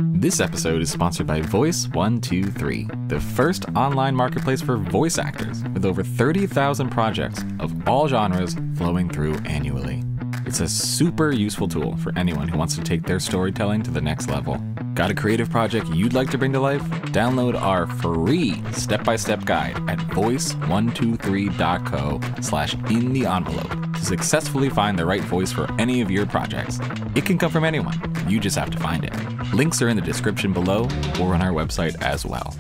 This episode is sponsored by Voice123, the first online marketplace for voice actors with over 30,000 projects of all genres flowing through annually. It's a super useful tool for anyone who wants to take their storytelling to the next level. Got a creative project you'd like to bring to life? Download our free step-by-step guide at voice123.co/intheenvelope to successfully find the right voice for any of your projects. It can come from anyone. You just have to find it. Links are in the description below or on our website as well.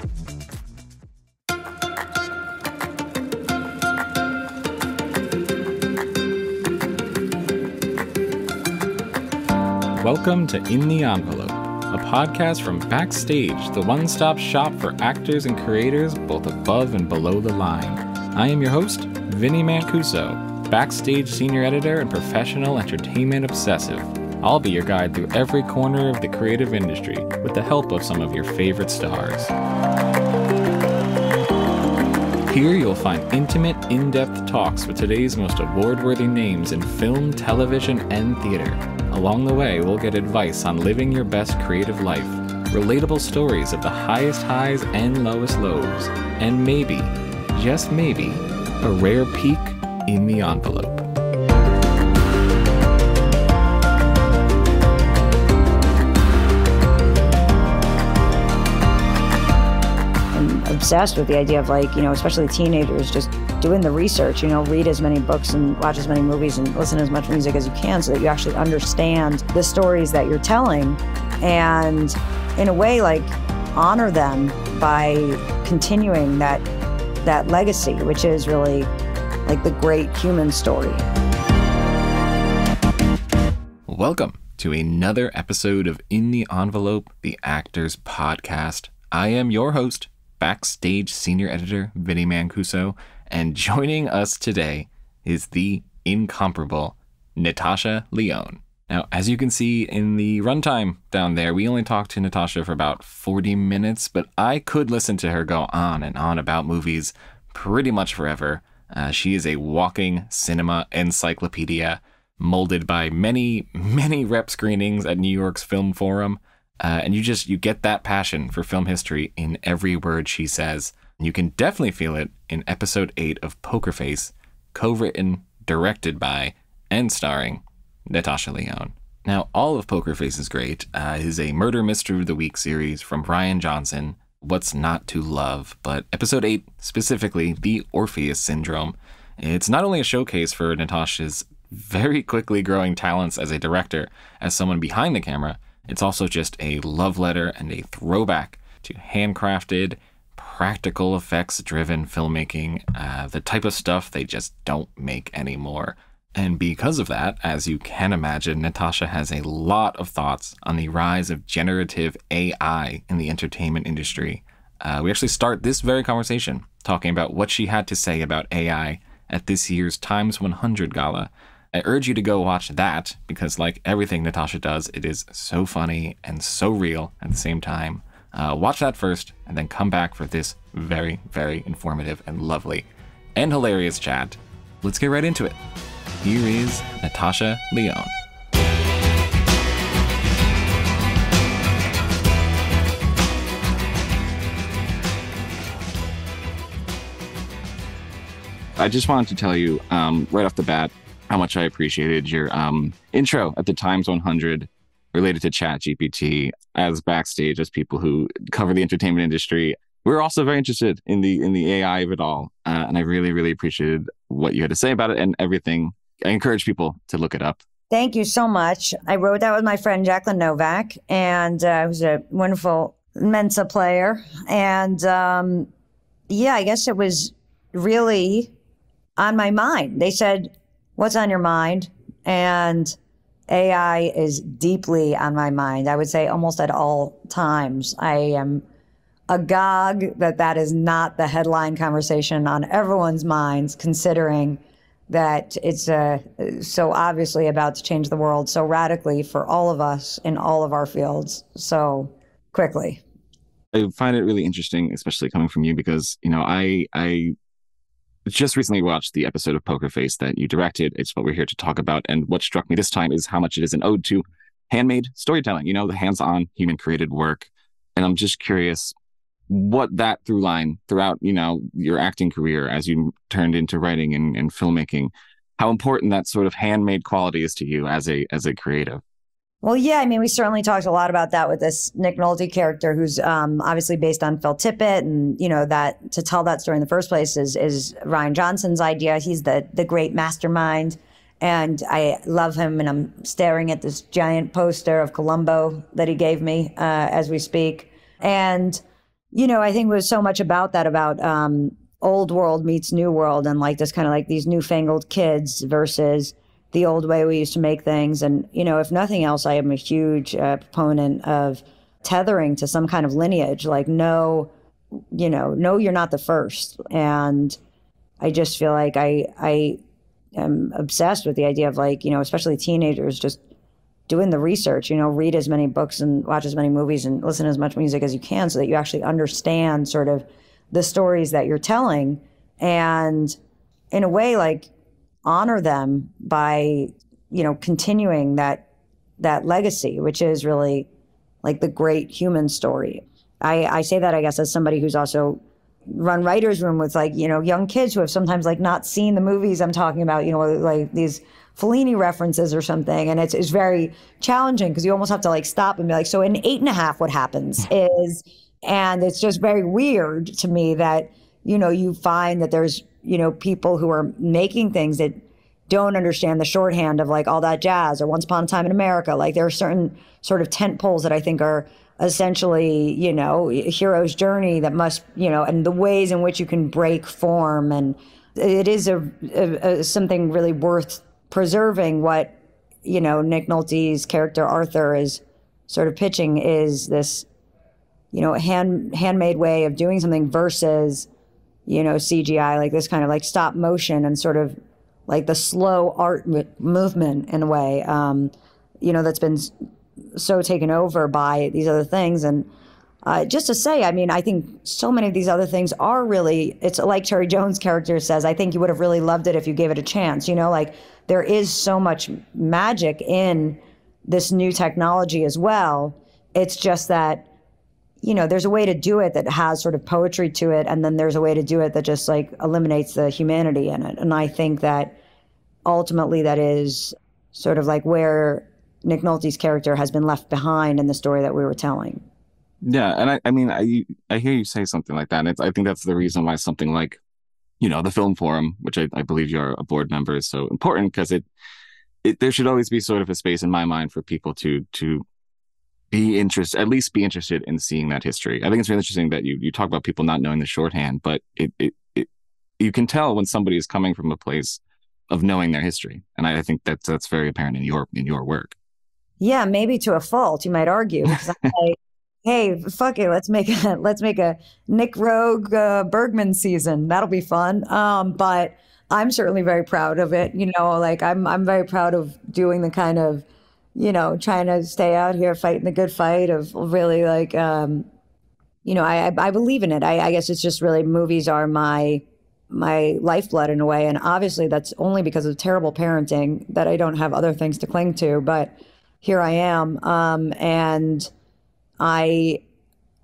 Welcome to In the Envelope, a podcast from Backstage, the one-stop shop for actors and creators both above and below the line. I am your host, Vinnie Mancuso, Backstage Senior Editor and Professional Entertainment Obsessive. I'll be your guide through every corner of the creative industry with the help of some of your favorite stars. Here you'll find intimate, in-depth talks with today's most award-worthy names in film, television, and theater. Along the way, we'll get advice on living your best creative life, relatable stories of the highest highs and lowest lows, and maybe, just maybe, a rare peek in the envelope. Obsessed with the idea of, like, especially teenagers, just doing the research, read as many books and watch as many movies and listen to as much music as you can so that you actually understand the stories that you're telling and in a way, like, honor them by continuing that legacy, which is really like the great human story. Welcome to another episode of In the Envelope, the Actors Podcast. I am your host, Backstage Senior Editor Vinnie Mancuso, and joining us today is the incomparable Natasha Lyonne. Now, as you can see in the runtime down there, we only talked to Natasha for about 40 minutes, but I could listen to her go on and on about movies pretty much forever. She is a walking cinema encyclopedia, molded by many, many rep screenings at New York's Film Forum. And you get that passion for film history in every word she says. You can definitely feel it in episode 8 of Poker Face, co-written, directed by, and starring Natasha Lyonne. Now, all of Poker Face is great. It is a murder mystery of the week series from Rian Johnson. What's not to love? But episode 8, specifically, the Orpheus Syndrome. It's not only a showcase for Natasha's very quickly growing talents as a director, as someone behind the camera, it's also just a love letter and a throwback to handcrafted, practical effects-driven filmmaking, the type of stuff they just don't make anymore. And because of that, as you can imagine, Natasha has a lot of thoughts on the rise of generative AI in the entertainment industry. We actually start this very conversation talking about what she had to say about AI at this year's Times 100 Gala. I urge you to go watch that because, like everything Natasha does, it is so funny and so real at the same time. Watch that first and then come back for this very, very informative and lovely and hilarious chat. Let's get right into it. Here is Natasha Lyonne. I just wanted to tell you right off the bat how much I appreciated your intro at the Times 100 related to ChatGPT. As Backstage, as people who cover the entertainment industry, we're also very interested in the AI of it all. And I really, really appreciated what you had to say about it and everything. I encourage people to look it up. Thank you so much. I wrote that with my friend Jacqueline Novak, and who's a wonderful Mensa player. And I guess it was really on my mind. They said, "What's on your mind?" And AI is deeply on my mind. I would say almost at all times. I am agog that is not the headline conversation on everyone's minds, considering that it's so obviously about to change the world so radically for all of us in all of our fields so quickly. I find it really interesting, especially coming from you, because, I just recently watched the episode of Poker Face that you directed. It's what we're here to talk about. And what struck me this time is how much it is an ode to handmade storytelling, the hands-on human created work. And I'm just curious what that through line throughout, your acting career as you turned into writing and filmmaking, how important that sort of handmade quality is to you as a creative. Well, yeah, I mean, we certainly talked a lot about that with this Nick Nolte character, who's obviously based on Phil Tippett, and that to tell that story in the first place is Rian Johnson's idea. He's the great mastermind, and I love him. And I'm staring at this giant poster of Columbo that he gave me as we speak. And I think it was so much about that, about old world meets new world, and like this kind of like these newfangled kids versus the old way we used to make things. And, if nothing else, I am a huge proponent of tethering to some kind of lineage. Like, no, you're not the first. And I just feel like I am obsessed with the idea of like, especially teenagers, just doing the research, read as many books and watch as many movies and listen to as much music as you can so that you actually understand sort of the stories that you're telling. And in a way, like, honor them by, continuing that legacy, which is really like the great human story. I say that, I guess, as somebody who's also run writer's room with like, young kids who have sometimes like not seen the movies I'm talking about, like these Fellini references or something. And it's very challenging because you almost have to like stop and be like, so in 8.5, what happens is, and it's just very weird to me that, you find that there's, people who are making things that don't understand the shorthand of like All That Jazz or Once Upon a Time in America. Like there are certain sort of tent poles that I think are essentially, a hero's journey that must, and the ways in which you can break form. And it is something really worth preserving. What, Nick Nolte's character Arthur is sort of pitching is this, handmade way of doing something versus, CGI, like this kind of like stop motion and sort of like the slow art movement in a way, that's been so taken over by these other things. And just to say, I mean, I think so many of these other things are really, it's like Cherry Jones' character says, I think you would have really loved it if you gave it a chance. Like there is so much magic in this new technology as well. It's just that, there's a way to do it that has sort of poetry to it. And then there's a way to do it that just like eliminates the humanity in it. And I think that ultimately that is sort of like where Nick Nolte's character has been left behind in the story that we were telling. Yeah. And I mean, I hear you say something like that. And I think that's the reason why something like, the Film Forum, which I believe you're a board member, is so important, because there should always be sort of a space in my mind for people to at least be interested in seeing that history. I think it's really interesting that you talk about people not knowing the shorthand, but you can tell when somebody is coming from a place of knowing their history. And I think that's very apparent in your work. Yeah, maybe to a fault, you might argue. Because I'm like, hey, fuck it, let's make a Nick Rogue Bergman season. That'll be fun. But I'm certainly very proud of it. Like I'm very proud of doing the kind of, trying to stay out here fighting the good fight of really like, I believe in it. I guess it's just really movies are my lifeblood in a way. And obviously that's only because of terrible parenting that I don't have other things to cling to. But here I am. And I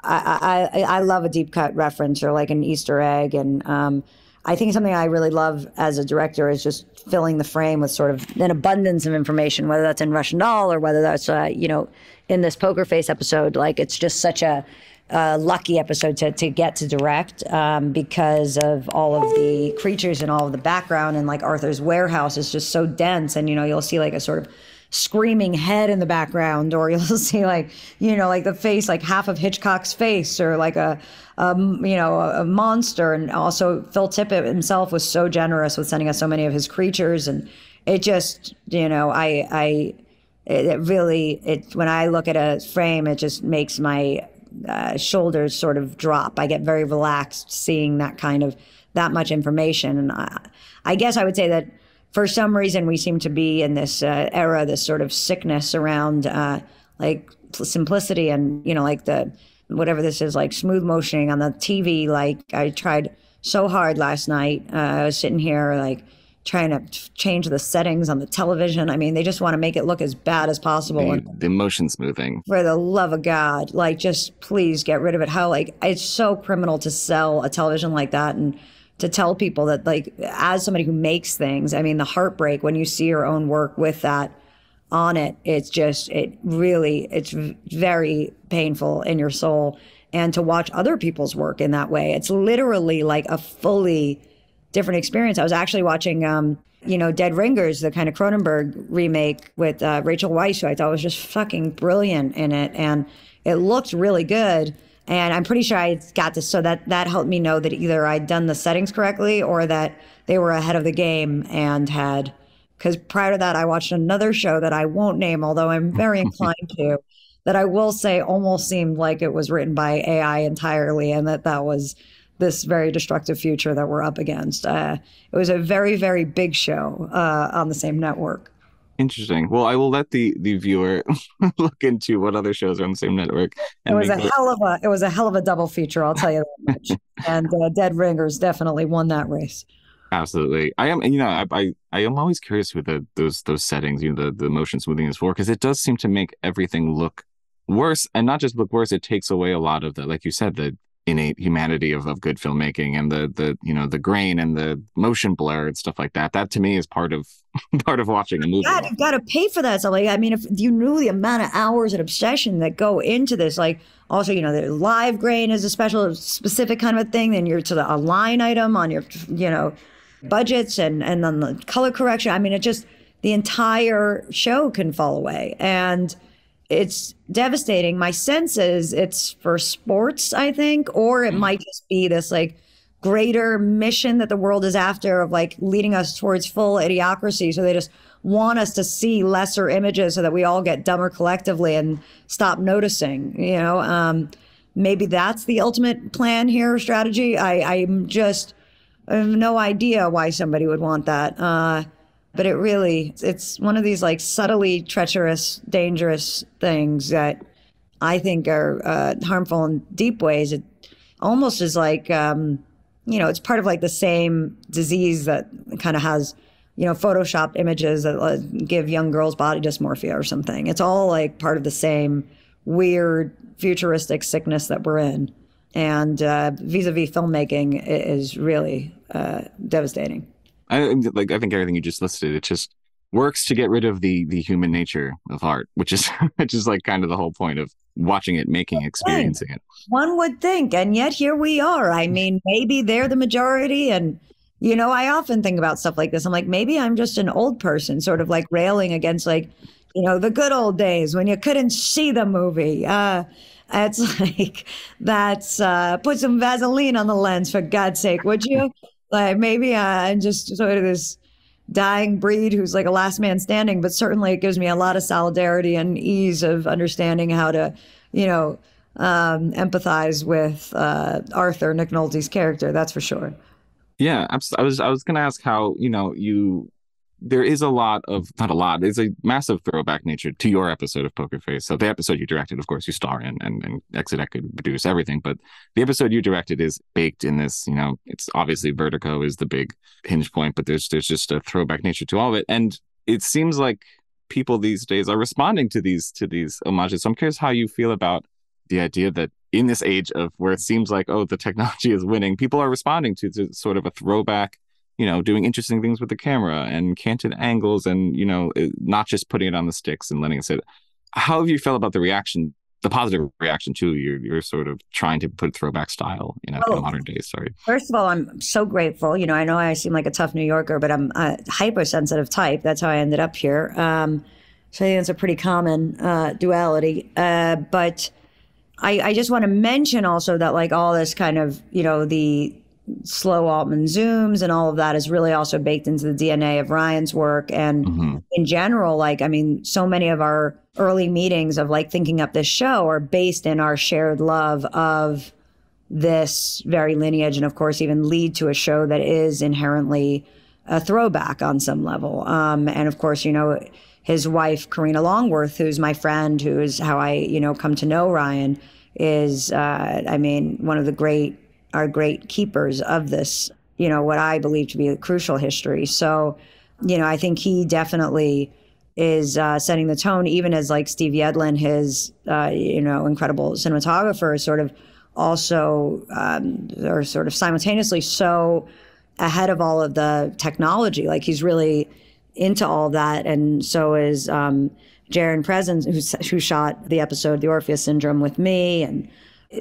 love a deep cut reference or like an Easter egg. And I think something I really love as a director is just filling the frame with sort of an abundance of information, whether that's in Russian Doll or whether that's, in this Poker Face episode. Like it's just such a lucky episode to get to direct because of all of the creatures and all of the background. And like Arthur's warehouse is just so dense. And, you'll see like a sort of screaming head in the background, or you'll see like, like the face, like half of Hitchcock's face, or like a monster. And also Phil Tippett himself was so generous with sending us so many of his creatures. And it just, when I look at a frame, it just makes my shoulders sort of drop. I get very relaxed seeing that much information. And I guess I would say that for some reason, we seem to be in this era, this sort of sickness around like simplicity and, like whatever this is, like smooth motioning on the TV. Like I tried so hard last night. I was sitting here like trying to change the settings on the television. I mean, they just want to make it look as bad as possible. The motion smoothing. For the love of God, like, just please get rid of it. How, like, it's so criminal to sell a television like that, and to tell people that, like, as somebody who makes things, I mean, the heartbreak when you see your own work with that on it, it's very painful in your soul. And to watch other people's work in that way, it's literally like a fully different experience. I was actually watching, Dead Ringers, the kind of Cronenberg remake with Rachel Weisz, who I thought was just fucking brilliant in it. And it looked really good. And I'm pretty sure I got this, so that helped me know that either I'd done the settings correctly or that they were ahead of the game and had, because prior to that, I watched another show that I won't name, although I'm very inclined to, that I will say almost seemed like it was written by AI entirely, and that was this very destructive future that we're up against. It was a very, very big show on the same network. Interesting. Well, I will let the viewer look into what other shows are on the same network. It was a hell of a double feature, I'll tell you that much. And Dead Ringers definitely won that race. Absolutely. I am, I am always curious with those settings, the motion smoothing is for, because it does seem to make everything look worse, and not just look worse, it takes away a lot of the, like you said, the innate humanity of good filmmaking, and the grain and the motion blur and stuff like that. That to me is part of watching a movie. God, you've got to pay for that. So, like, I mean, if you knew the amount of hours and obsession that go into this, like, also, the live grain is a specific kind of a thing. Then you're to a line item on your, budgets and then the color correction. I mean, it just, the entire show can fall away. And it's devastating. My sense is it's for sports, I think, or it might just be this, like, greater mission that the world is after of, like, leading us towards full idiocracy. So they just want us to see lesser images so that we all get dumber collectively and stop noticing, maybe that's the ultimate plan here, strategy. I have no idea why somebody would want that. But it's one of these, like, subtly treacherous, dangerous things that I think are harmful in deep ways. It almost is like, it's part of, like, the same disease that kind of has, Photoshopped images that give young girls body dysmorphia or something. It's all, like, part of the same weird futuristic sickness that we're in. And vis-a-vis filmmaking is really devastating. I think everything you just listed, it just works to get rid of the human nature of art, which is like kind of the whole point of watching it, experiencing it. One would think, and yet here we are. I mean, maybe they're the majority, and I often think about stuff like this. I'm like, maybe I'm just an old person, sort of like railing against, like, the good old days when you couldn't see the movie. It's like, put some Vaseline on the lens, for God's sake, would you? Like, maybe I'm just sort of this dying breed who's like a last man standing, but certainly it gives me a lot of solidarity and ease of understanding how to, empathize with Arthur, Nick Nolte's character. That's for sure. Yeah, I was going to ask how, there is not a lot, there's a massive throwback nature to your episode of Poker Face. So the episode you directed, of course, you star in, and Exodec could produce everything. But the episode you directed is baked in this, it's obviously Vertigo is the big hinge point, but there's just a throwback nature to all of it. And it seems like people these days are responding to these homages. So I'm curious how you feel about the idea that in this age of where it seems like, the technology is winning, people are responding to sort of a throwback, doing interesting things with the camera and canted angles and, not just putting it on the sticks and letting it sit. How have you felt about the positive reaction to your sort of trying to put throwback style in a modern day? Sorry. First of all, I'm so grateful. I know I seem like a tough New Yorker, but I'm a hypersensitive type. That's how I ended up here. So I think it's a pretty common duality. But I just want to mention also that, like, all this kind of, the slow Altman zooms and all of that is really also baked into the DNA of Ryan's work. And in general, like, I mean, so many of our early meetings of, like, thinking up this show are based in our shared love of this very lineage, and of course even lead to a show that is inherently a throwback on some level. And of course, his wife, Karina Longworth, who's my friend, who is how I, come to know Ryan, is, one of our great keepers of this, what I believe to be a crucial history. So, I think he definitely is setting the tone, even as like Steve Yedlin, his, incredible cinematographer, is sort of also, or sort of simultaneously so ahead of all of the technology. Like he's really into all of that. And so is Jaron Presence, who shot the episode The Orpheus Syndrome with me. And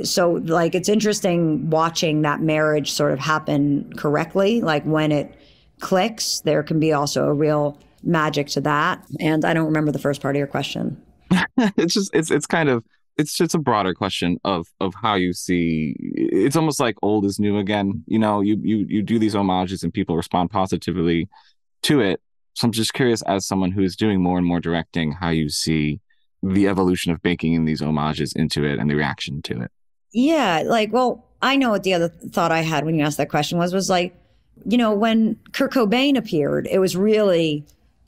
so like it's interesting watching that marriage sort of happen correctly. Like when it clicks, there can be also a real magic to that. And I don't remember the first part of your question. It's just a broader question of how you see. It's almost like old is new again. You do these homages and people respond positively to it. So I'm just curious, as someone who is doing more and more directing, how you see the evolution of baking in these homages into it and the reaction to it. Yeah, I know what the other thought I had when you asked that question was like, when Kurt Cobain appeared, it was really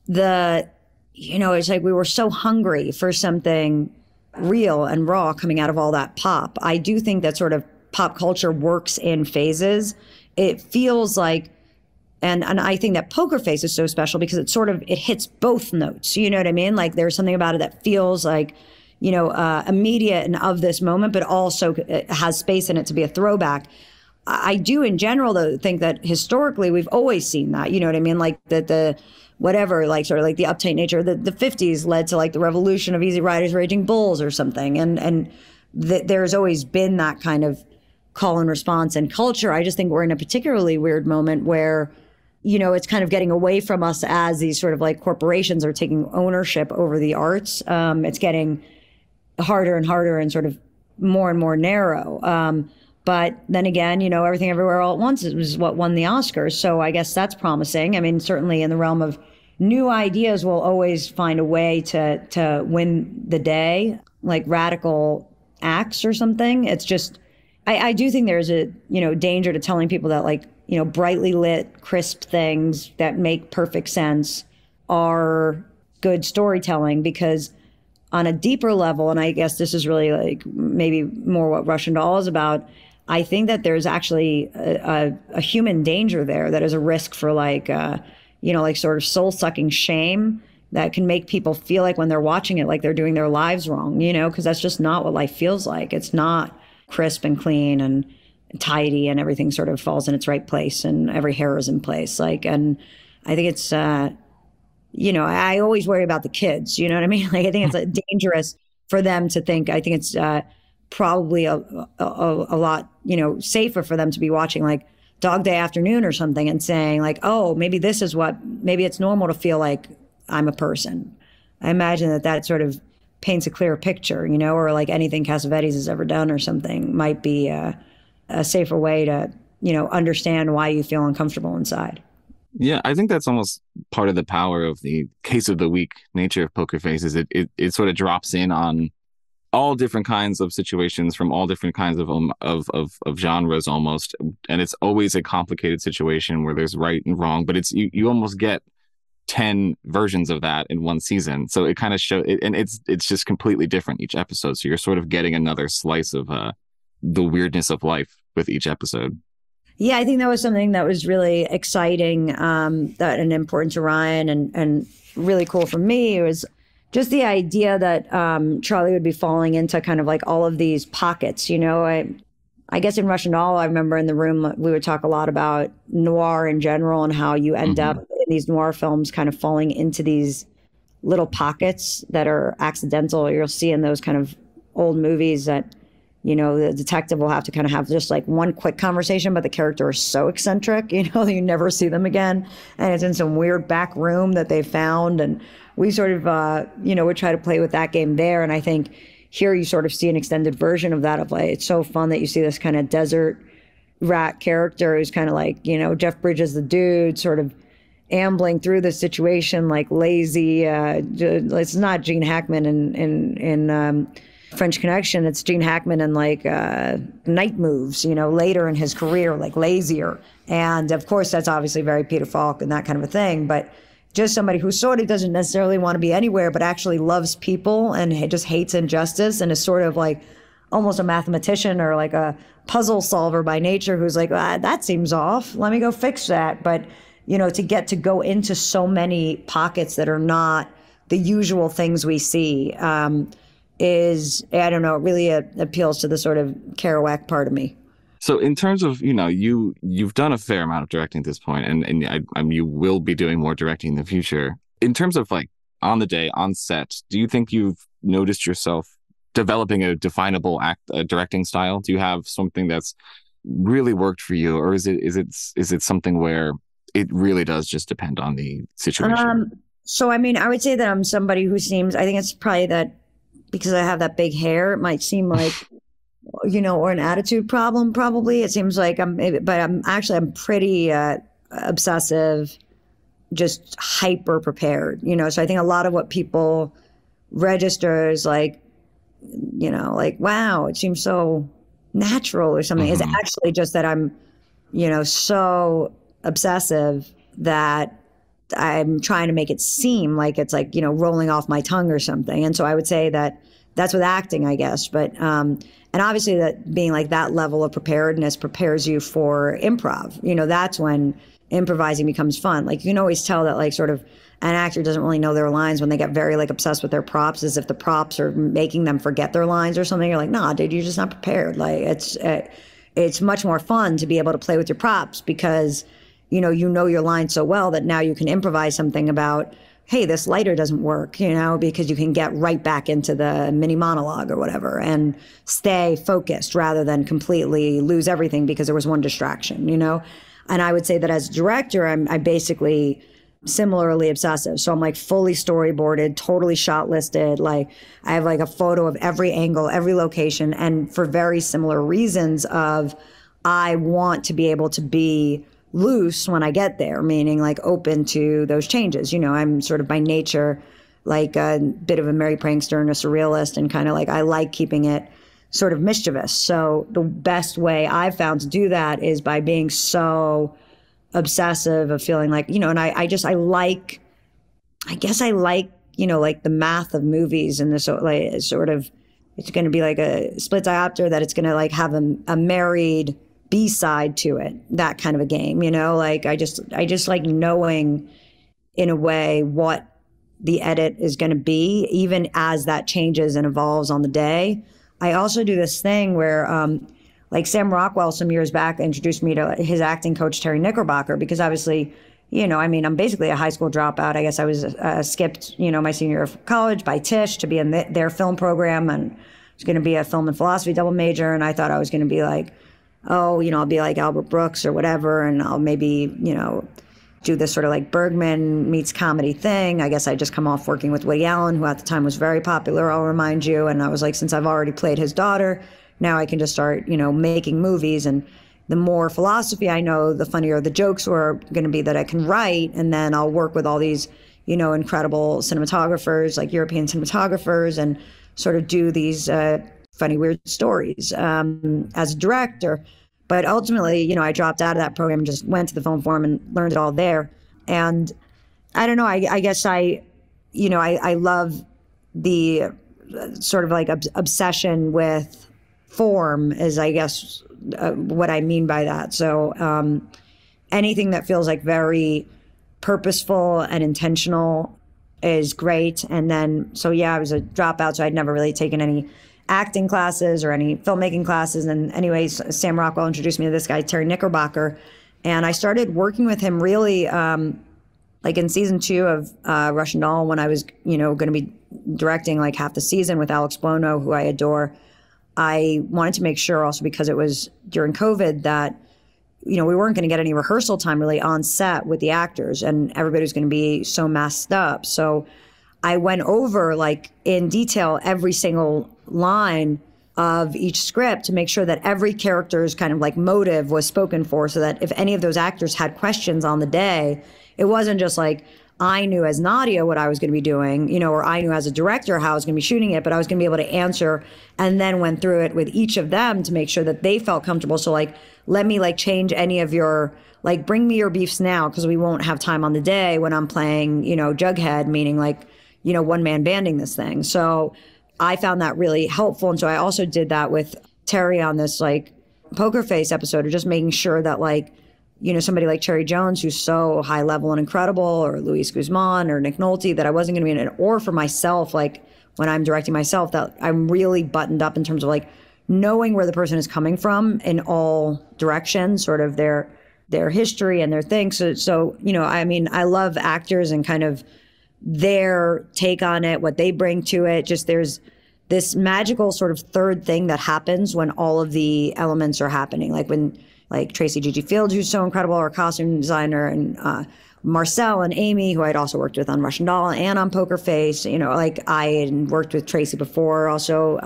it's like we were so hungry for something real and raw coming out of all that pop. I do think that sort of pop culture works in phases. It feels like, and I think that Poker Face is so special because it hits both notes. You know what I mean? Like there's something about it that feels like, immediate and of this moment, but also has space in it to be a throwback. I do in general, though, think that historically we've always seen that, you know what I mean? Like the whatever, like sort of like the uptight nature of the 50s led to like the revolution of Easy Riders, Raging Bulls or something. And there's always been that kind of call and response in culture. I just think we're in a particularly weird moment where, it's kind of getting away from us as these sort of like corporations are taking ownership over the arts. It's getting harder and harder and sort of more and more narrow. But then again, Everything Everywhere All at Once was what won the Oscars. So I guess that's promising. I mean, certainly in the realm of new ideas, we'll always find a way to win the day, like radical acts or something. It's just, I do think there's a, danger to telling people that like, brightly lit, crisp things that make perfect sense are good storytelling, because on a deeper level, and I guess this is really like maybe more what Russian Doll is about, I think that there's actually a human danger there that is a risk for like, like sort of soul-sucking shame that can make people feel like when they're watching it, like they're doing their lives wrong, because that's just not what life feels like. It's not crisp and clean and tidy and everything sort of falls in its right place and every hair is in place. Like, and I think it's, I always worry about the kids, you know what I mean? Like, I think it's dangerous for them to think, I think it's probably a lot, safer for them to be watching like Dog Day Afternoon or something and saying like, oh, maybe maybe it's normal to feel like I'm a person. I imagine that sort of paints a clearer picture, or like anything Cassavetes has ever done or something might be a safer way to, understand why you feel uncomfortable inside. Yeah, I think that's almost part of the power of the case of the week nature of Poker Face is it sort of drops in on all different kinds of situations from all different kinds of genres almost. And it's always a complicated situation where there's right and wrong, but you almost get 10 versions of that in one season. So it kind of shows, and it's just completely different each episode. So you're sort of getting another slice of the weirdness of life with each episode. Yeah, I think that was something that was really exciting and important to Rian and really cool for me. It was just the idea that Charlie would be falling into kind of like all of these pockets. I guess in Russian Doll, I remember in the room, we would talk a lot about noir in general and how you end up in these noir films kind of falling into these little pockets that are accidental. You'll see in those kind of old movies that, the detective will have to kind of have just like one quick conversation, but the character is so eccentric, you never see them again. And it's in some weird back room that they found. And we sort of, would try to play with that game there. And I think here you sort of see an extended version of that of like, it's so fun that you see this kind of desert rat character who's kind of like, Jeff Bridges, the dude, sort of ambling through the situation, like lazy. It's not Gene Hackman in French Connection. It's Gene Hackman in like Night Moves, later in his career, like lazier. And of course, that's obviously very Peter Falk and that kind of a thing. But just somebody who sort of doesn't necessarily want to be anywhere, but actually loves people and just hates injustice and is sort of like almost a mathematician or like a puzzle solver by nature who's like, that seems off. Let me go fix that. But, to get to go into so many pockets that are not the usual things we see is, I don't know, it really appeals to the sort of Kerouac part of me. So in terms of, you've done a fair amount of directing at this point, and you will be doing more directing in the future. In terms of like on the day, on set, do you think you've noticed yourself developing a definable directing style? Do you have something that's really worked for you, or is it something where it really does just depend on the situation? So, I mean, I would say that I'm somebody who seems, I think it's probably that because I have that big hair, it might seem like, or an attitude problem, probably. It seems like I'm pretty obsessive, just hyper prepared, So I think a lot of what people register is like, like, wow, it seems so natural or something. It's actually just that I'm, so obsessive that I'm trying to make it seem like it's like, rolling off my tongue or something. And so I would say that that's with acting, I guess. But, and obviously that being like that level of preparedness prepares you for improv. That's when improvising becomes fun. Like, you can always tell that like sort of an actor doesn't really know their lines when they get very like obsessed with their props, as if the props are making them forget their lines or something. You're like, nah, dude, you're just not prepared. Like it's much more fun to be able to play with your props because, you know your line so well that now you can improvise something about, hey, this lighter doesn't work, because you can get right back into the mini monologue or whatever and stay focused rather than completely lose everything because there was one distraction, And I would say that as a director, I'm basically similarly obsessive. So I'm like fully storyboarded, totally shot listed. Like I have like a photo of every angle, every location, and for very similar reasons of I want to be able to be loose when I get there, meaning like open to those changes. I'm sort of by nature like a bit of a merry prankster and a surrealist, and kind of like I like keeping it sort of mischievous. So the best way I've found to do that is by being so obsessive of feeling like, and I guess I like, like the math of movies and this like sort of, it's going to be like a split diopter that it's going to like have a married B-side to it, that kind of a game, like I just like knowing in a way what the edit is going to be, even as that changes and evolves on the day. I also do this thing where, like Sam Rockwell some years back introduced me to his acting coach, Terry Knickerbocker, because obviously, I'm basically a high school dropout. I guess I was skipped, my senior year of college by Tisch to be in their film program, and I was going to be a film and philosophy double major. And I thought I was going to be like, I'll be like Albert Brooks or whatever, and I'll maybe, do this sort of like Bergman meets comedy thing. I guess I just come off working with Woody Allen, who at the time was very popular, I'll remind you. And I was like, since I've already played his daughter, now I can just start, making movies. And the more philosophy I know, the funnier the jokes are going to be that I can write. And then I'll work with all these, incredible cinematographers, like European cinematographers, and sort of do these funny, weird stories as a director. But ultimately, I dropped out of that program and just went to the film forum and learned it all there. And I don't know, I guess I love the sort of like obsession with form is, I guess, what I mean by that. So anything that feels like very purposeful and intentional is great. And then, so yeah, I was a dropout, so I'd never really taken any acting classes or any filmmaking classes. And anyways, Sam Rockwell introduced me to this guy, Terry Knickerbocker. And I started working with him really like in season 2 of Russian Doll, when I was, going to be directing like half the season with Alex Buono, who I adore. I wanted to make sure also, because it was during COVID, that, we weren't going to get any rehearsal time really on set with the actors, and everybody was going to be so masked up. So I went over like in detail every single line of each script to make sure that every character's kind of like motive was spoken for, so that if any of those actors had questions on the day, it wasn't just like I knew as Nadia what I was going to be doing, or I knew as a director how I was going to be shooting it, but I was going to be able to answer, and then went through it with each of them to make sure that they felt comfortable. So like, let me like change any of your, like bring me your beefs now, because we won't have time on the day when I'm playing, Jughead, meaning like, one man banding this thing. So I found that really helpful. And so I also did that with Terry on this like Poker Face episode of just making sure that like, you know, somebody like Cherry Jones, who's so high level and incredible, or Luis Guzman or Nick Nolte, that I wasn't going to be in it. Or for myself, like when I'm directing myself, that I'm really buttoned up in terms of like knowing where the person is coming from in all directions, sort of their history and their things. So, you know, I mean, I love actors and kind of their take on it, what they bring to it. Just there's this magical sort of third thing that happens when all of the elements are happening. Like when, like Tracy Gigi Fields, who's so incredible, our costume designer, and Marcel and Amy, who I'd also worked with on Russian Doll and on Poker Face. You know, like I had worked with Tracy before also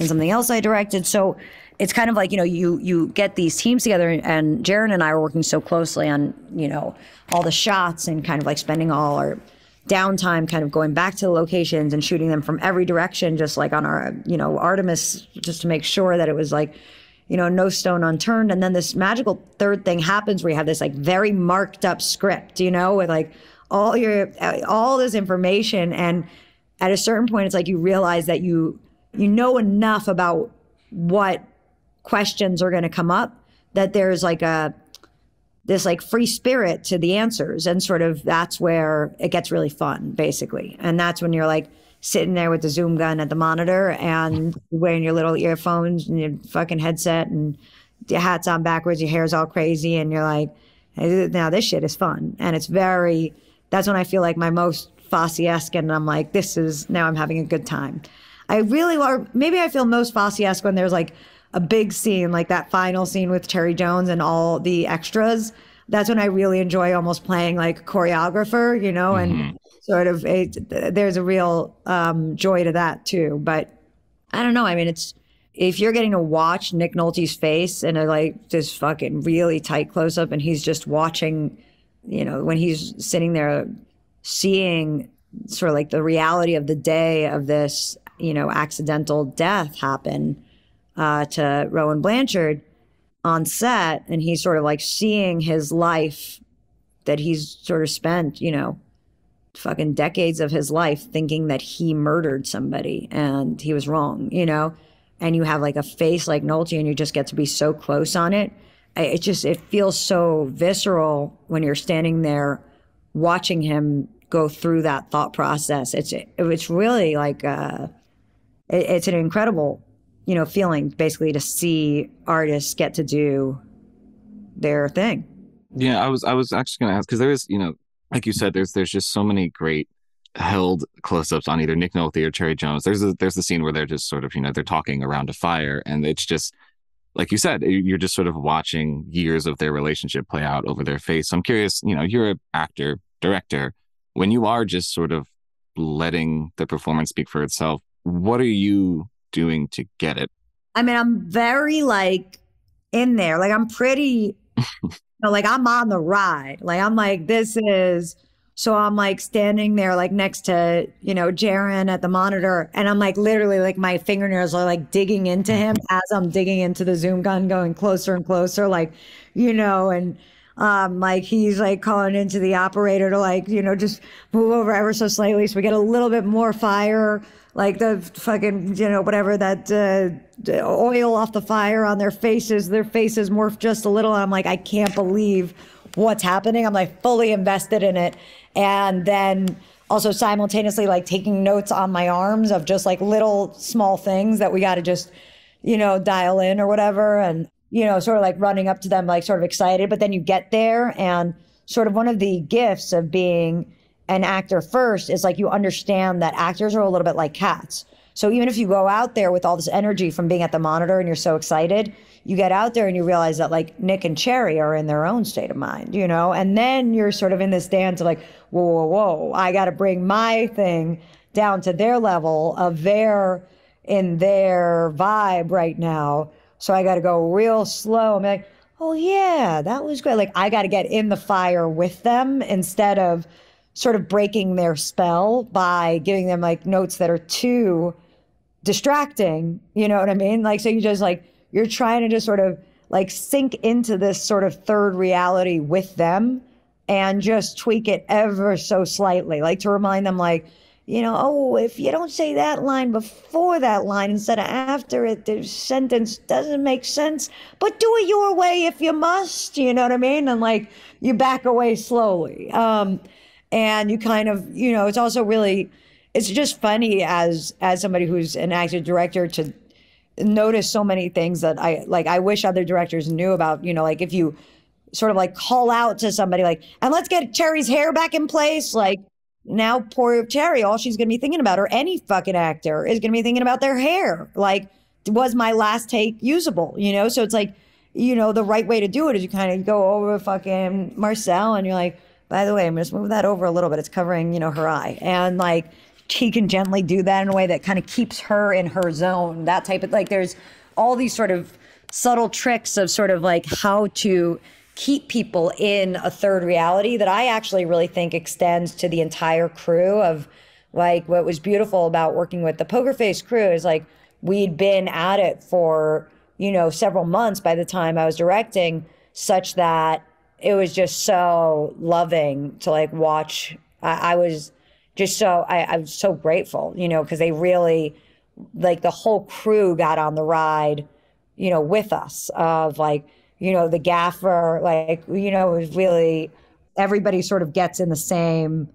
in something else I directed. So it's kind of like, you know, you get these teams together, and Jaron and I are working so closely on, you know, all the shots and kind of like spending all our downtime kind of going back to the locations and shooting them from every direction, just like on our, you know, Artemis, just to make sure that it was like, you know, no stone unturned. And then this magical third thing happens where you have this like very marked up script, you know, with like all this information. And at a certain point, it's like you realize that you know enough about what questions are going to come up, that there's like this like free spirit to the answers. And sort of that's where it gets really fun, basically. And that's when you're like sitting there with the zoom gun at the monitor and wearing your little earphones and your fucking headset and your hat's on backwards, your hair's all crazy. And you're like, hey, now this shit is fun. And it's that's when I feel like my most Fosse-esque, and I'm like, now I'm having a good time. Maybe I feel most Fosse-esque when there's like a big scene, like that final scene with Cherry Jones and all the extras. That's when I really enjoy almost playing like choreographer, you know, and sort of there's a real joy to that too. But I don't know. I mean, if you're getting to watch Nick Nolte's face in a like this fucking really tight close up, and he's just watching, you know, when he's sitting there seeing sort of like the reality of the day of this, you know, accidental death happen to Rowan Blanchard on set, and he's sort of like seeing his life that he's sort of spent, you know, fucking decades of his life thinking that he murdered somebody and he was wrong, you know, and you have like a face like Nolte and you just get to be so close on it. It feels so visceral when you're standing there watching him go through that thought process. It's really like it's an incredible, you know, feeling basically to see artists get to do their thing. Yeah, I was actually going to ask, because there is, you know, like you said, there's just so many great held close-ups on either Nick Nolte or Cherry Jones. There's the scene where they're just sort of, you know, they're talking around a fire, and it's just like you said, you're just sort of watching years of their relationship play out over their face. So I'm curious, you know, you're an actor, director, when you are just sort of letting the performance speak for itself, what are you doing to get it? I mean, I'm very like in there, like I'm pretty, you know, like I'm on the ride. Like I'm like, so I'm like standing there like next to, you know, Jaron at the monitor, and I'm like literally like my fingernails are like digging into him as I'm digging into the zoom gun, going closer and closer, like, you know, and like he's like calling into the operator to like, you know, just move over ever so slightly so we get a little bit more fire, like the fucking, you know, whatever, that oil off the fire on their faces morph just a little. And I'm like, I can't believe what's happening. I'm like fully invested in it. And then also simultaneously like taking notes on my arms of just like little small things that we got to just, you know, dial in or whatever. And, you know, sort of like running up to them, like sort of excited. But then you get there, and sort of one of the gifts of being an actor first is like you understand that actors are a little bit like cats. So even if you go out there with all this energy from being at the monitor and you're so excited, you get out there and you realize that like Nick and Cherry are in their own state of mind, you know? And then you're sort of in this dance of like, whoa, whoa, whoa, I got to bring my thing down to their level of in their vibe right now. So I got to go real slow. I'm like, oh yeah, that was great. Like I got to get in the fire with them instead of sort of breaking their spell by giving them like notes that are too distracting. You know what I mean? Like, so you just like, you're trying to just sort of like sink into this sort of third reality with them and just tweak it ever so slightly, like to remind them like, oh, if you don't say that line before that line instead of after it, the sentence doesn't make sense, but do it your way if you must, you know what I mean? And like, you back away slowly. And you kind of, it's also really, it's just funny as somebody who's an actor director to notice so many things that I wish other directors knew about, like if you sort of like call out to somebody like, and let's get Cherry's hair back in place. Like now poor Cherry, all she's going to be thinking about, or any fucking actor is going to be thinking about their hair. Like, was my last take usable, So it's like, the right way to do it is you kind of go over fucking Marcel and you're like, by the way, I'm going to just move that over a little bit. It's covering, her eye. And like, he can gently do that in a way that kind of keeps her in her zone. That type of, like, there's all these sort of subtle tricks of sort of like how to keep people in a third reality that I actually really think extends to the entire crew of like, what was beautiful about working with the Poker Face crew is like, we'd been at it for, several months by the time I was directing, such that it was just so loving to like watch. I was so grateful, because they really, like the whole crew got on the ride, with us of like, the gaffer, like, it was really, everybody sort of gets in the same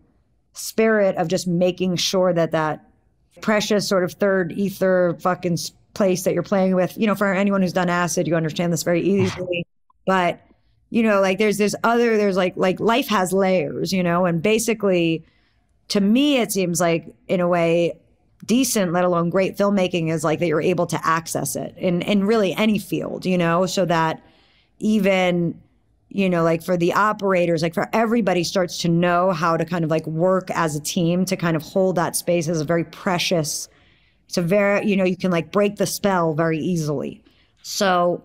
spirit of just making sure that precious sort of third ether fucking place that you're playing with, for anyone who's done acid, you understand this very easily. But, like there's like life has layers, and basically to me, it seems like in a way decent, let alone great filmmaking is like that you're able to access it in really any field, so that even, like for the operators, like for everybody starts to know how to kind of like work as a team to kind of hold that space as a very precious, it's a very, you can like break the spell very easily. So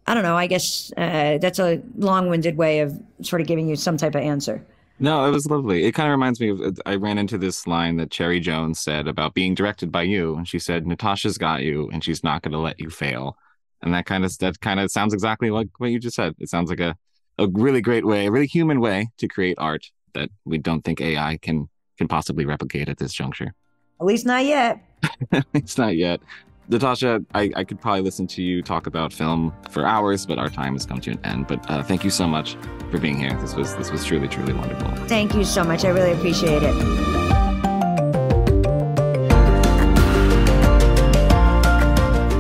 I don't know, I guess that's a long-winded way of sort of giving you some type of answer. No, it was lovely. It kind of reminds me of, I ran into this line that Cherry Jones said about being directed by you. And she said, Natasha's got you and she's not going to let you fail. And that kind of sounds exactly like what you just said. It sounds like a really great way, a really human way to create art that we don't think AI can possibly replicate at this juncture. At least not yet. At least not yet. Natasha, I could probably listen to you talk about film for hours, but our time has come to an end. But thank you so much for being here. This was truly, truly wonderful. Thank you so much. I really appreciate it.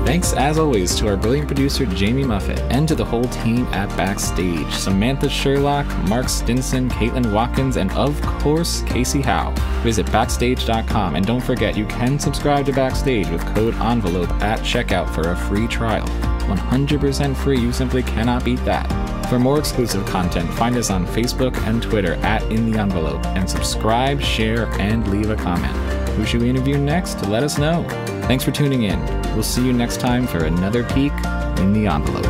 Thanks, as always, to our brilliant producer, Jamie Muffett, and to the whole team at Backstage. Samantha Sherlock, Mark Stinson, Caitlin Watkins, and of course, Kasey Howe. Visit Backstage.com, and don't forget, you can subscribe to Backstage with code ENVELOPE at checkout for a free trial. 100% free, you simply cannot beat that. For more exclusive content, find us on Facebook and Twitter at In the Envelope, and subscribe, share, and leave a comment. Who should we interview next? Let us know. Thanks for tuning in. We'll see you next time for another peek in the envelope.